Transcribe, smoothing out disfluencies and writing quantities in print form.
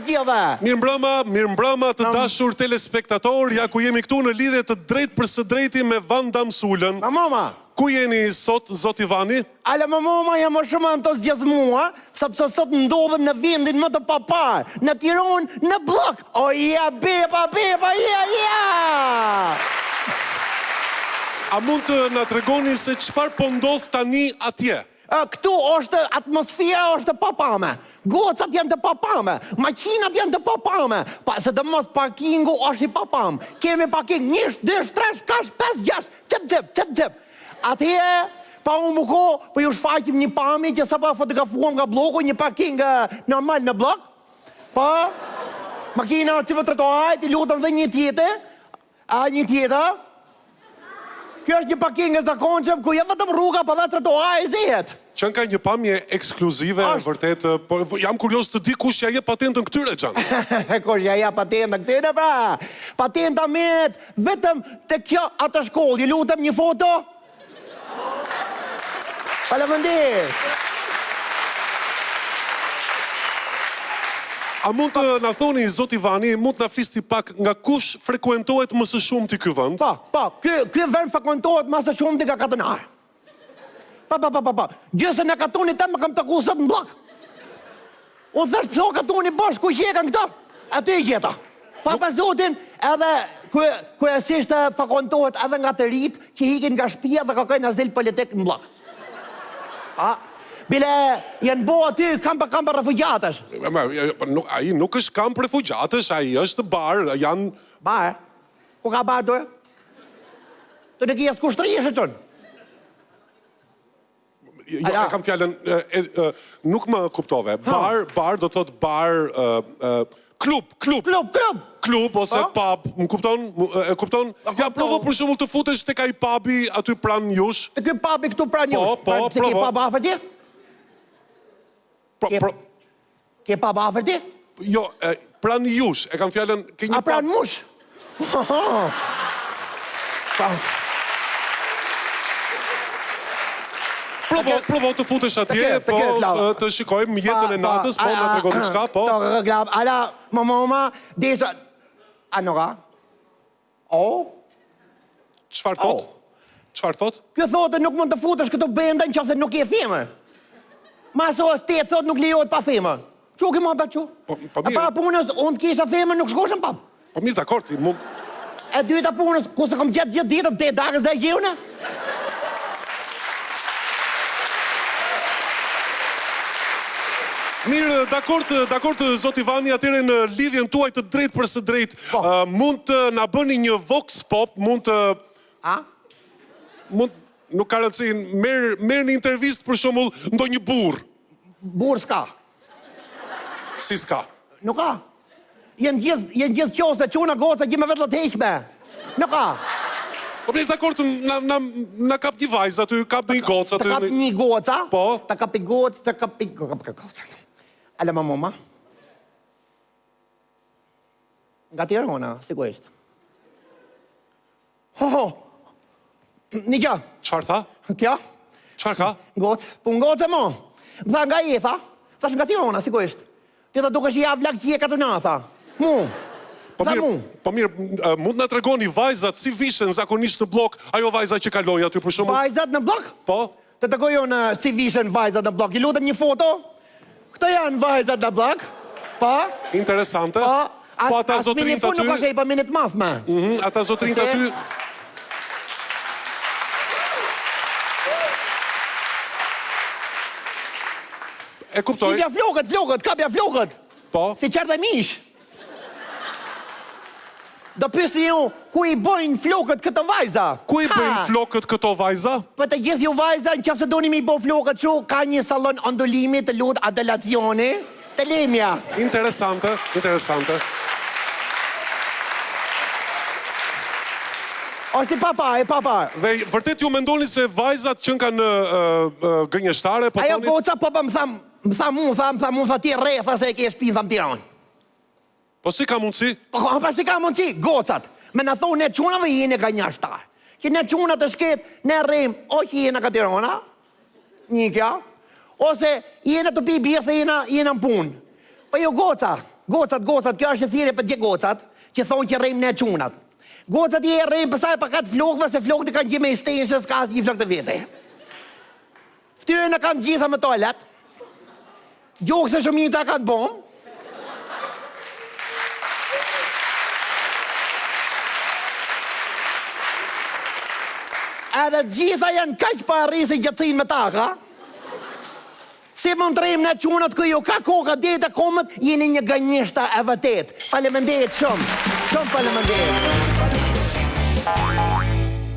gjithë. Mirëmbrëma të dashur telespektator, ja ku jemi këtu në lidhje të drejtë për së drejti me Vanda Msulën. Mama. Ku jeni sot, Zot Ivani? Ale, mama, jam shumë entuziazmuar, sepse sot ndodhem në vendin më të papar, në Tiranë, në blok. O, ja, bepa, ja! A mund të na tregoni se çfarë po ndodh tani atje? Këtu është atmosfera është papame. Gocat janë të papame, makinat janë të papame, se të mos parkingu është i papam. Kemi parking 1, 2, 3, 4, 5, 6, cip. Atje, pa unë buko, për ju shfaqim një pami që sa pa fotografuam nga bloku, një parking normal në blok. Pa, makina që për trotuarit, i lutëm dhe një tjetër. Kjo është një parking e zakonqëm, ku je vetëm rruga për dhe trotuarit zihet. Që ka një pamje ekskluzive, vërtet, jam kurios të di kush ja je patentën këtyre, Gjan. Kush ja patentën këtyre, pra. Patenta merret vetëm të kjo atë shkollë. Ju lutem një foto. Faleminderit. A mund të na thoni, Zot Ivani, mund të na flisni pak nga kush frekuentohet më së shumti ky vend? Po, ky vend frekuentohet më së shumti nga katonar. Pa. Gjëse në katonit të më kam të kusët në blok. Unë thështë pëso katonit bosh, ku qekan këto? Aty i gjeta. Pa zotin, edhe kërësisht frekuentohet edhe nga të rritë që hikin nga shpia dhe kakojnë azil politik në blok. Bile, janë bo aty kampa refugjatës. Aji nuk është kamp refugjatës, aji është bar, janë... Bar? Ku ka bar dojë? Të në kjesë kushtri e shëqën? Ja, kam fjallën, nuk më kuptove. Bar do të thotë bar... Klub, ose pub, më kupton? Ja, provo për shumë të futesh të ka i pubi aty pranë jush. Të këj pubi këtu pranë jush? Po, provo. Të këj pub afer ti? Këj pub afer ti? Jo, pranë jush, e kam fjallën... A pranë mush? Provo të futesh atje, po të shikojmë jetën e natës, po në tregoni qka, po. Ala, mama, desha... A në ka? Qfar thot? Kjo thotë nuk mund të futesh këto benda në qëse nuk je femër. Maso as te thotë nuk lejohet pa femër. Qo ke ma pa qo? A para punës, unë të kisha femër nuk shkoshën pap. Po mirë, dakor, ti mund... E dyta punës, ku se kom gjithë ditëm te dakës dhe gjevëne? Mirë, dakord, Zot Ivani, atyre në lidhjen tuaj të drejt për së drejt, mund të na bëni një vox pop, mund të... Nuk ka rëndësin, merë një intervist për shumull, ndo një burë. Burë s'ka. Si s'ka? Nuk ka. Jenë gjithë qose, quna goca, gjime vetë të heqme. Nuk ka. Po mirë, dakord, na kap një vajzë aty, kap një goca. Të kap një goca? Po. Të kap një goca. Ale, mama. Nga Tirana, sigurisht. Një kja. Qfar tha? Kja? Qfar ka? Gocë. Pun gocë, mo. Më tha nga i, tha. Thash nga Tirana, sigurisht. Ti tha duke shi javlak që je katuna, tha. Mu. Po mirë, mund në tregoni vajzat si vishen zakonisht në blok, ajo vajza që kaloj aty për shumë... Vajzat në blok? Po. Të të gojon si vishen vajzat në blok. I lutem një foto. Këto janë vajzat në blok. Po. Interesante. Po, ata zotrinit aty... Nuk është e i pa minit mafme. Ata zotrinit aty... E kuptoj. Shifja flokët, kapja flokët. Po. Si qertë e mish. Do pyesni ju, ku i bojnë flokët këto vajza? Ku i bojnë flokët këto vajza? Për të gjithë ju vajza, në qëfë se doni mi bo flokët që, ka një salon ondulimi të lutë adelacioni, të lemja. Interesante. Është i papa. Dhe vërtet ju mendoni se vajzat që kanë gënjeshtare, po thoni... Ajo goca, papa më tha ti re, tha se e ke shpinë, tha më Tiranë. Po si ka mundësi? Po si ka mundësi, gocat. Me në thonë, ne qunave jene ka një ashtar. Që ne qunat të shket, ne rrim, o që jene ka Tirana, një kja, ose jene të pi birë dhe jene në punë. Po jo goca, Gocat, kjo është thirrje për gjithë gocat, që thonë që rrim ne çunat. Gocat i rrim pësaj për katë flokëve, se flokët kanë gjithë me stenë që s'ka asnjë flokë të vete. Ftyrën e kanë gjitha me toalet. Gjokse shumica kanë bomë. Edhe gjitha janë kaq pa rrisi gjatësin me taka. Si mund të rrim në çunat ku ju ka koka dita komët, jeni një gënjeshta e vërtet. Faleminderit shumë. Shumë faleminderit.